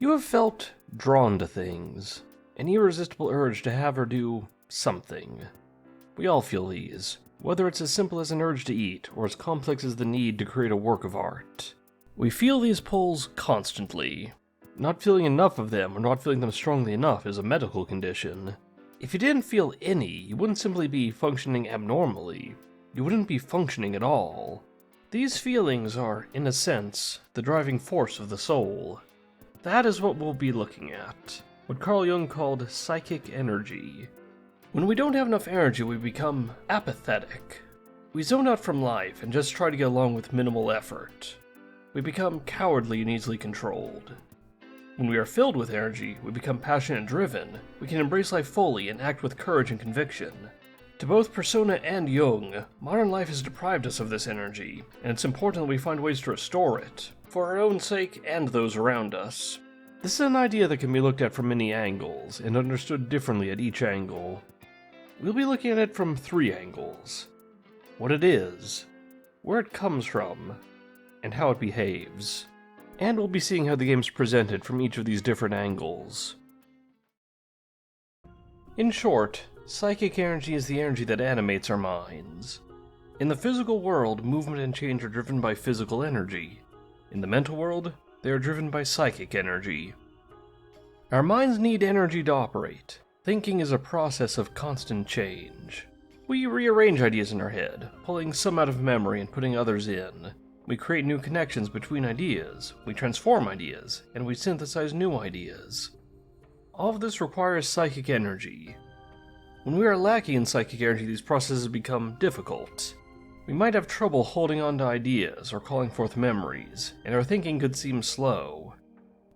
You have felt drawn to things, an irresistible urge to have or do something. We all feel these, whether it's as simple as an urge to eat or as complex as the need to create a work of art. We feel these pulls constantly. Not feeling enough of them or not feeling them strongly enough is a medical condition. If you didn't feel any, you wouldn't simply be functioning abnormally. You wouldn't be functioning at all. These feelings are, in a sense, the driving force of the soul. That is what we'll be looking at, what Carl Jung called psychic energy. When we don't have enough energy, we become apathetic. We zone out from life and just try to get along with minimal effort. We become cowardly and easily controlled. When we are filled with energy, we become passionate and driven. We can embrace life fully and act with courage and conviction. To both Persona and Jung, modern life has deprived us of this energy, and it's important that we find ways to restore it, for our own sake and those around us. This is an idea that can be looked at from many angles, and understood differently at each angle. We'll be looking at it from 3 angles: what it is, where it comes from, and how it behaves. And we'll be seeing how the game's presented from each of these different angles. In short, psychic energy is the energy that animates our minds. In the physical world, movement and change are driven by physical energy. In the mental world, they are driven by psychic energy. Our minds need energy to operate. Thinking is a process of constant change. We rearrange ideas in our head, pulling some out of memory and putting others in. We create new connections between ideas, we transform ideas, and we synthesize new ideas. All of this requires psychic energy. When we are lacking in psychic energy, these processes become difficult. We might have trouble holding on to ideas or calling forth memories, and our thinking could seem slow.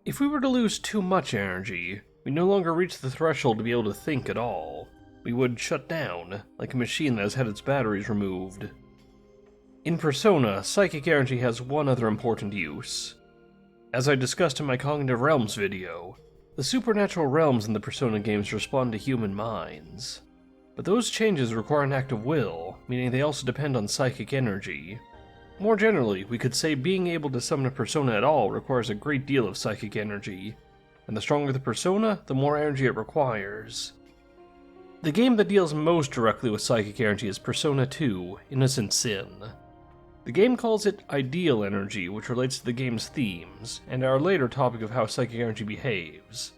If we were to lose too much energy, we no longer reach the threshold to be able to think at all. We would shut down, like a machine that has had its batteries removed. In Persona, psychic energy has one other important use. As I discussed in my Cognitive Realms video, the supernatural realms in the Persona games respond to human minds. But those changes require an act of will, meaning they also depend on psychic energy. More generally, we could say being able to summon a persona at all requires a great deal of psychic energy, and the stronger the persona, the more energy it requires. The game that deals most directly with psychic energy is Persona 2: Innocent Sin. The game calls it ideal energy, which relates to the game's themes, and our later topic of how psychic energy behaves.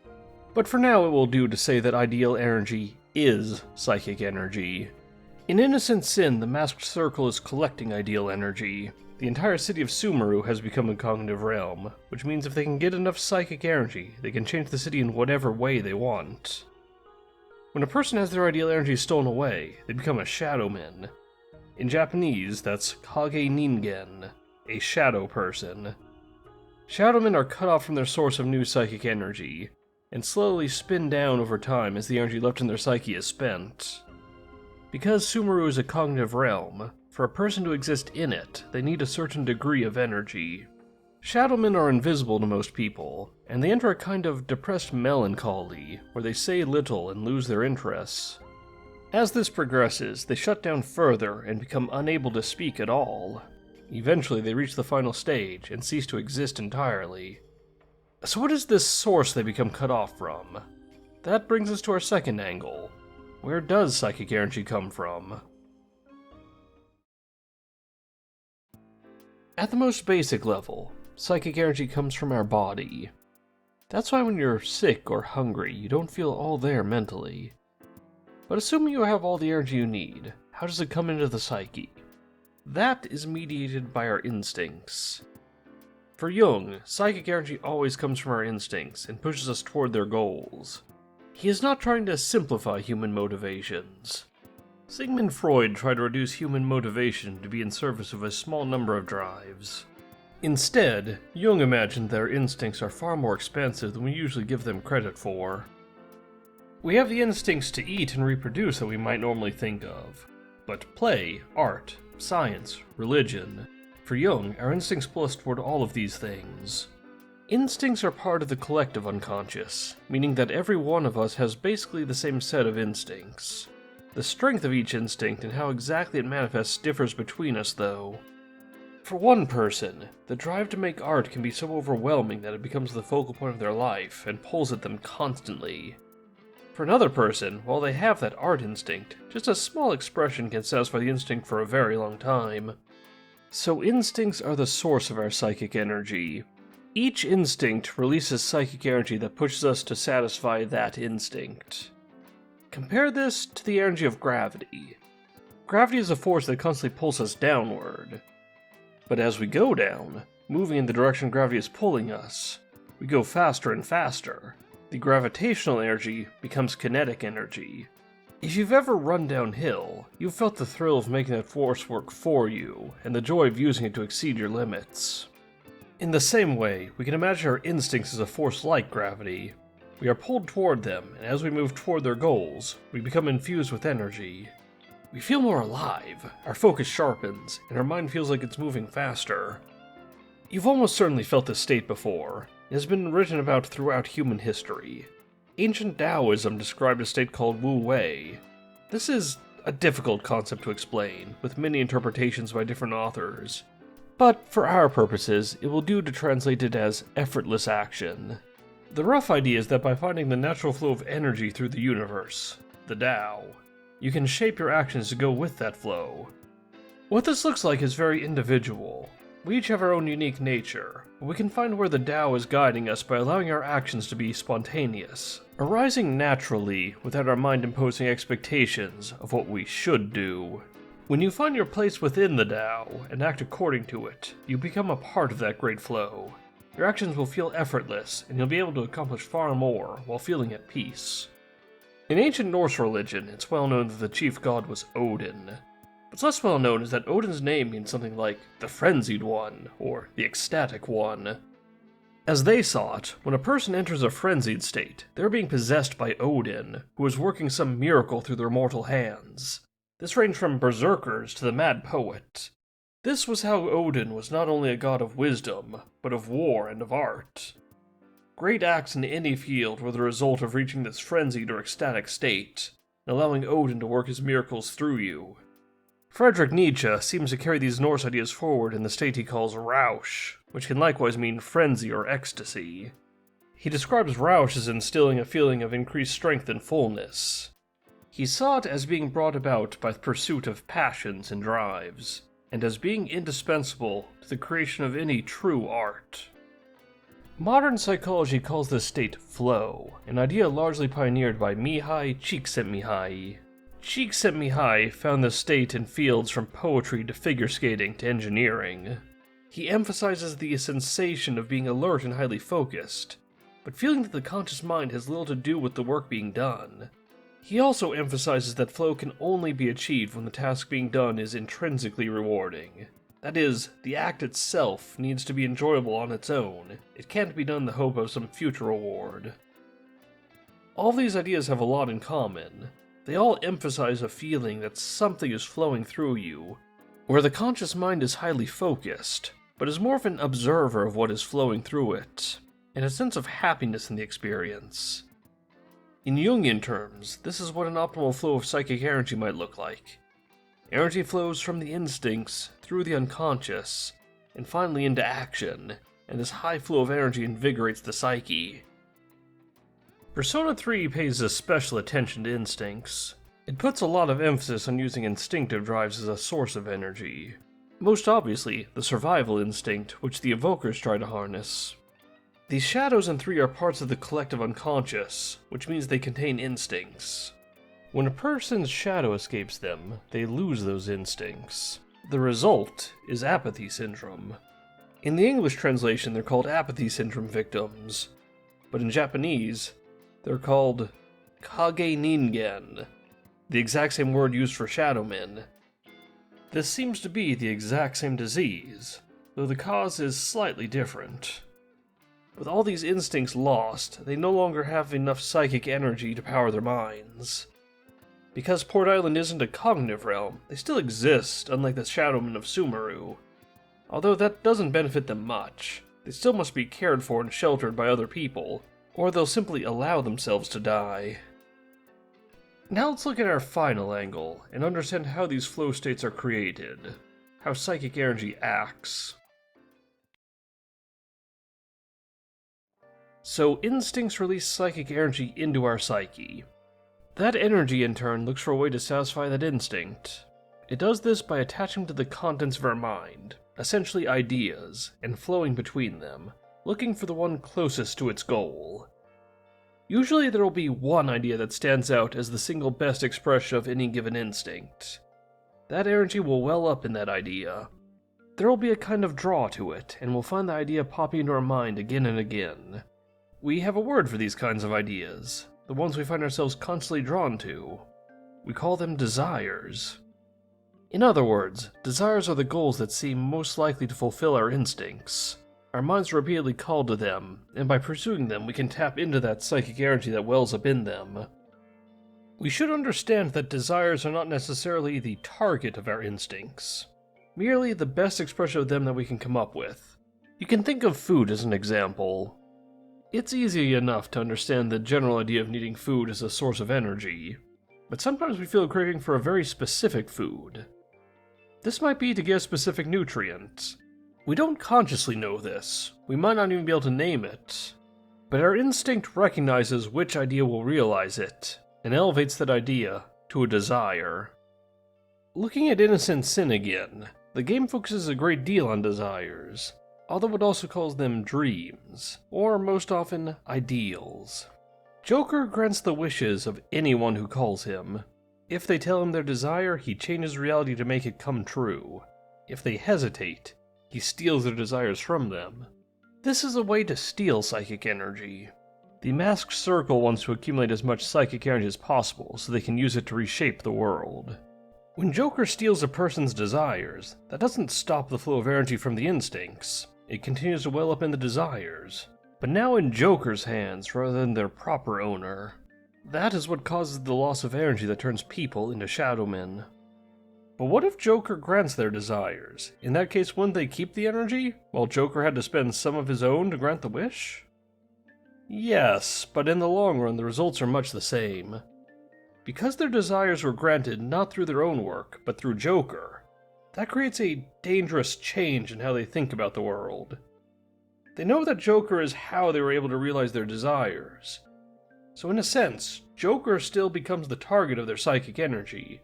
But for now it will do to say that ideal energy is psychic energy. In Innocent Sin, the Masked Circle is collecting ideal energy. The entire city of Sumeru has become a cognitive realm, which means if they can get enough psychic energy, they can change the city in whatever way they want. When a person has their ideal energy stolen away, they become a shadowman. In Japanese, that's Kage Ningen, a shadow person. Shadowmen are cut off from their source of new psychic energy, and slowly spin down over time as the energy left in their psyche is spent. Because Sumeru is a cognitive realm, for a person to exist in it, they need a certain degree of energy. Shadowmen are invisible to most people, and they enter a kind of depressed melancholy, where they say little and lose their interests. As this progresses, they shut down further and become unable to speak at all. Eventually, they reach the final stage and cease to exist entirely. So what is this source they become cut off from? That brings us to our second angle. Where does psychic energy come from? At the most basic level, psychic energy comes from our body. That's why when you're sick or hungry, you don't feel all there mentally. But assuming you have all the energy you need, how does it come into the psyche? That is mediated by our instincts. For Jung, psychic energy always comes from our instincts and pushes us toward their goals. He is not trying to simplify human motivations. Sigmund Freud tried to reduce human motivation to be in service of a small number of drives. Instead, Jung imagined that our instincts are far more expansive than we usually give them credit for. We have the instincts to eat and reproduce that we might normally think of. But play, art, science, religion. For Jung, our instincts pull us toward all of these things. Instincts are part of the collective unconscious, meaning that every one of us has basically the same set of instincts. The strength of each instinct and how exactly it manifests differs between us, though. For one person, the drive to make art can be so overwhelming that it becomes the focal point of their life and pulls at them constantly. For another person, while they have that art instinct, just a small expression can satisfy the instinct for a very long time. So instincts are the source of our psychic energy. Each instinct releases psychic energy that pushes us to satisfy that instinct. Compare this to the energy of gravity. Gravity is a force that constantly pulls us downward. But as we go down, moving in the direction gravity is pulling us, we go faster and faster. The gravitational energy becomes kinetic energy. If you've ever run downhill, you've felt the thrill of making that force work for you, and the joy of using it to exceed your limits. In the same way, we can imagine our instincts as a force like gravity. We are pulled toward them, and as we move toward their goals, we become infused with energy. We feel more alive, our focus sharpens, and our mind feels like it's moving faster. You've almost certainly felt this state before. It has been written about throughout human history. Ancient Taoism described a state called Wu Wei. This is a difficult concept to explain, with many interpretations by different authors. But for our purposes, it will do to translate it as effortless action. The rough idea is that by finding the natural flow of energy through the universe, the Tao, you can shape your actions to go with that flow. What this looks like is very individual. We each have our own unique nature, but we can find where the Tao is guiding us by allowing our actions to be spontaneous, arising naturally without our mind imposing expectations of what we should do. When you find your place within the Tao and act according to it, you become a part of that great flow. Your actions will feel effortless, and you'll be able to accomplish far more while feeling at peace. In ancient Norse religion, it's well known that the chief god was Odin. What's less well known is that Odin's name means something like the Frenzied One, or the Ecstatic One. As they saw it, when a person enters a frenzied state, they're being possessed by Odin, who is working some miracle through their mortal hands. This ranged from berserkers to the mad poet. This was how Odin was not only a god of wisdom, but of war and of art. Great acts in any field were the result of reaching this frenzied or ecstatic state, and allowing Odin to work his miracles through you. Friedrich Nietzsche seems to carry these Norse ideas forward in the state he calls Rausch, which can likewise mean frenzy or ecstasy. He describes Rausch as instilling a feeling of increased strength and fullness. He saw it as being brought about by the pursuit of passions and drives, and as being indispensable to the creation of any true art. Modern psychology calls this state flow, an idea largely pioneered by Mihai Csikszentmihalyi. Csikszentmihalyi found this state in fields from poetry to figure skating to engineering. He emphasizes the sensation of being alert and highly focused, but feeling that the conscious mind has little to do with the work being done. He also emphasizes that flow can only be achieved when the task being done is intrinsically rewarding. That is, the act itself needs to be enjoyable on its own. It can't be done in the hope of some future reward. All these ideas have a lot in common. They all emphasize a feeling that something is flowing through you, where the conscious mind is highly focused, but is more of an observer of what is flowing through it, and a sense of happiness in the experience. In Jungian terms, this is what an optimal flow of psychic energy might look like. Energy flows from the instincts, through the unconscious, and finally into action, and this high flow of energy invigorates the psyche. Persona 3 pays a special attention to instincts. It puts a lot of emphasis on using instinctive drives as a source of energy. Most obviously, the survival instinct, which the evokers try to harness. These shadows in 3 are parts of the collective unconscious, which means they contain instincts. When a person's shadow escapes them, they lose those instincts. The result is apathy syndrome. In the English translation, they're called apathy syndrome victims, but in Japanese, they're called Kage Ningen, the exact same word used for shadow men. This seems to be the exact same disease, though the cause is slightly different. With all these instincts lost, they no longer have enough psychic energy to power their minds. Because Port Island isn't a cognitive realm, they still exist, unlike the Shadowmen of Sumeru. Although that doesn't benefit them much, they still must be cared for and sheltered by other people, or they'll simply allow themselves to die. Now let's look at our final angle, and understand how these flow states are created. how psychic energy acts. So instincts release psychic energy into our psyche. That energy, in turn, looks for a way to satisfy that instinct. It does this by attaching to the contents of our mind, essentially ideas, and flowing between them, looking for the one closest to its goal. Usually there will be one idea that stands out as the single best expression of any given instinct. That energy will well up in that idea. There will be a kind of draw to it, and we'll find the idea popping into our mind again and again. We have a word for these kinds of ideas, the ones we find ourselves constantly drawn to. We call them desires. In other words, desires are the goals that seem most likely to fulfill our instincts. Our minds are repeatedly called to them, and by pursuing them we can tap into that psychic energy that wells up in them. We should understand that desires are not necessarily the target of our instincts, merely the best expression of them that we can come up with. You can think of food as an example. It's easy enough to understand the general idea of needing food as a source of energy, but sometimes we feel a craving for a very specific food. This might be to get a specific nutrient. We don't consciously know this, we might not even be able to name it, but our instinct recognizes which idea will realize it, and elevates that idea to a desire. Looking at Innocent Sin again, the game focuses a great deal on desires, although it also calls them dreams, or most often, ideals. Joker grants the wishes of anyone who calls him. If they tell him their desire, he changes reality to make it come true. If they hesitate, he steals their desires from them. This is a way to steal psychic energy. The Masked Circle wants to accumulate as much psychic energy as possible so they can use it to reshape the world. When Joker steals a person's desires, that doesn't stop the flow of energy from the instincts. It continues to well up in the desires, but now in Joker's hands rather than their proper owner. That is what causes the loss of energy that turns people into shadow men. But what if Joker grants their desires? In that case, wouldn't they keep the energy, while Joker had to spend some of his own to grant the wish? Yes, but in the long run the results are much the same. Because their desires were granted not through their own work, but through Joker, that creates a dangerous change in how they think about the world. They know that Joker is how they were able to realize their desires. So in a sense, Joker still becomes the target of their psychic energy.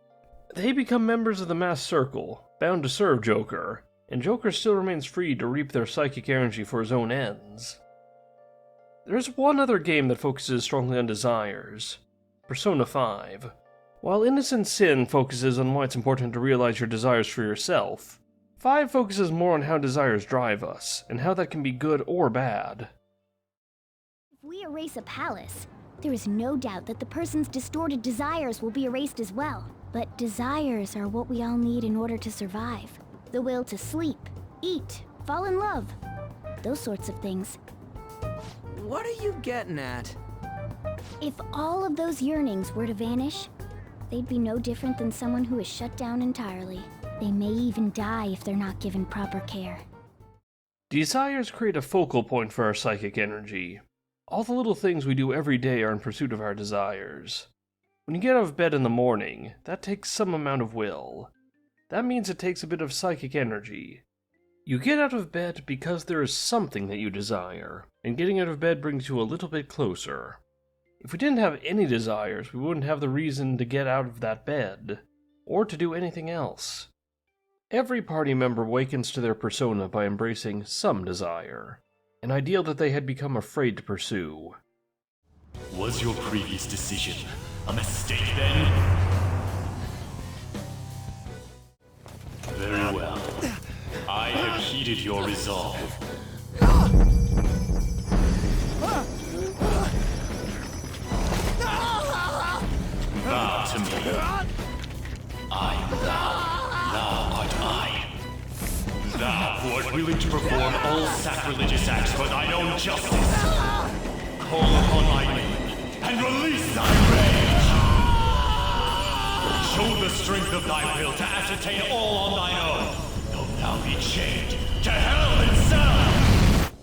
They become members of the Masked Circle, bound to serve Joker, and Joker still remains free to reap their psychic energy for his own ends. There's one other game that focuses strongly on desires, Persona 5. While Innocent Sin focuses on why it's important to realize your desires for yourself, 5 focuses more on how desires drive us, and how that can be good or bad. If we erase a palace, there is no doubt that the person's distorted desires will be erased as well. But desires are what we all need in order to survive. The will to sleep, eat, fall in love, those sorts of things. What are you getting at? If all of those yearnings were to vanish, they'd be no different than someone who is shut down entirely. They may even die if they're not given proper care. Desires create a focal point for our psychic energy. All the little things we do every day are in pursuit of our desires. When you get out of bed in the morning, that takes some amount of will. That means it takes a bit of psychic energy. You get out of bed because there is something that you desire, and getting out of bed brings you a little bit closer. If we didn't have any desires, we wouldn't have the reason to get out of that bed, or to do anything else. Every party member awakens to their persona by embracing some desire, an ideal that they had become afraid to pursue. Was your previous decision a mistake then? Very well. I have heeded your resolve. Bow to me. I am thou art I. Thou who art willing to perform all sacrilegious acts for thine own justice. Call upon thy name and release thy rage. Show the strength of thy will to ascertain all on thine own, though thou be chained to hell itself.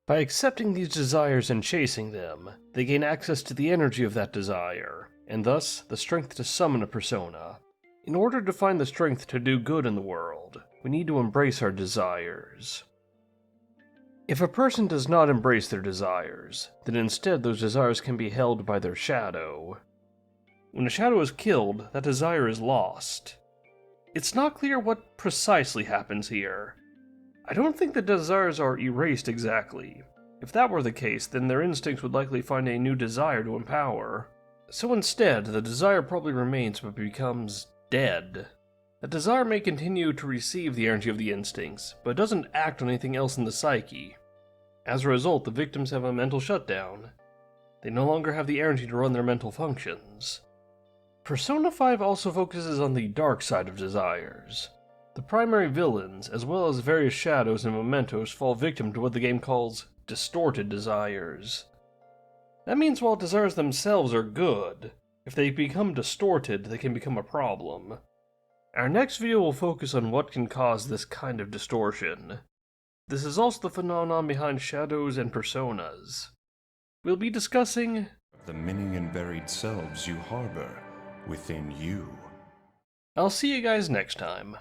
By accepting these desires and chasing them, they gain access to the energy of that desire, and thus the strength to summon a persona. In order to find the strength to do good in the world, we need to embrace our desires. If a person does not embrace their desires, then instead those desires can be held by their shadow. When a shadow is killed, that desire is lost. It's not clear what precisely happens here. I don't think the desires are erased exactly. If that were the case, then their instincts would likely find a new desire to empower. So instead, the desire probably remains but becomes dead. The desire may continue to receive the energy of the instincts, but doesn't act on anything else in the psyche. As a result, the victims have a mental shutdown. They no longer have the energy to run their mental functions. Persona 5 also focuses on the dark side of desires. The primary villains, as well as various shadows and mementos, fall victim to what the game calls distorted desires. That means while desires themselves are good, if they become distorted, they can become a problem. Our next video will focus on what can cause this kind of distortion. This is also the phenomenon behind shadows and personas. We'll be discussing the many and varied selves you harbor within you. I'll see you guys next time.